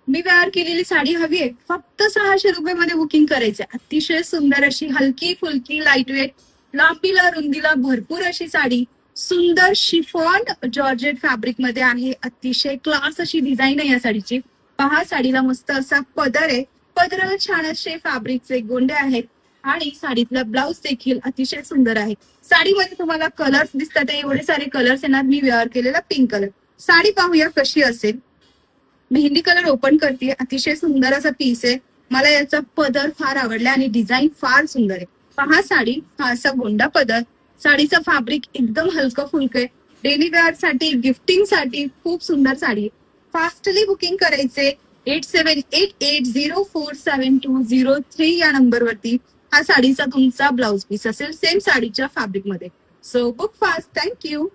मी wear केलेली साडी हवी आहे, फक्त 600 मध्ये बुकिंग करायचे. अतिशय सुंदर अशी हलकी फुलकी लाईट वेट, लांबीला रुंदीला भरपूर अशी साडी, सुंदर शिफॉन जॉर्जेट फॅब्रिक मध्ये आहे. अतिशय क्लास अशी डिझाईन आहे या साडीची. पहा, साडीला मस्त असा पदर आहे, पदराला छान असे फॅब्रिकचे गोंडे आहेत आणि साडीतला ब्लाउज देखील अतिशय सुंदर आहे. साडीमध्ये तुम्हाला कलर्स दिसतात, एवढे सारे कलर्स येणार. मी वेअर केलेला पिंक कलर. साडी पाहूया कशी असेल. मेहंदी कलर ओपन करते. अतिशय सुंदर असा पीस आहे. मला याचा पदर फार आवडला आणि डिझाईन फार सुंदर आहे. पहा साडी, हा असा गोंडा पदर, साडीचं फॅब्रिक एकदम हलकं फुलकं आहे. डेली वेअर साठी, गिफ्टिंग साठी खूप सुंदर साडी. फास्टली बुकिंग करायचे 8788047203 या नंबरवरती. हा साडीचा तुमचा ब्लाउज पीस असेल सेम साडीच्या फॅब्रिक मध्ये. So book fast. थँक्यू.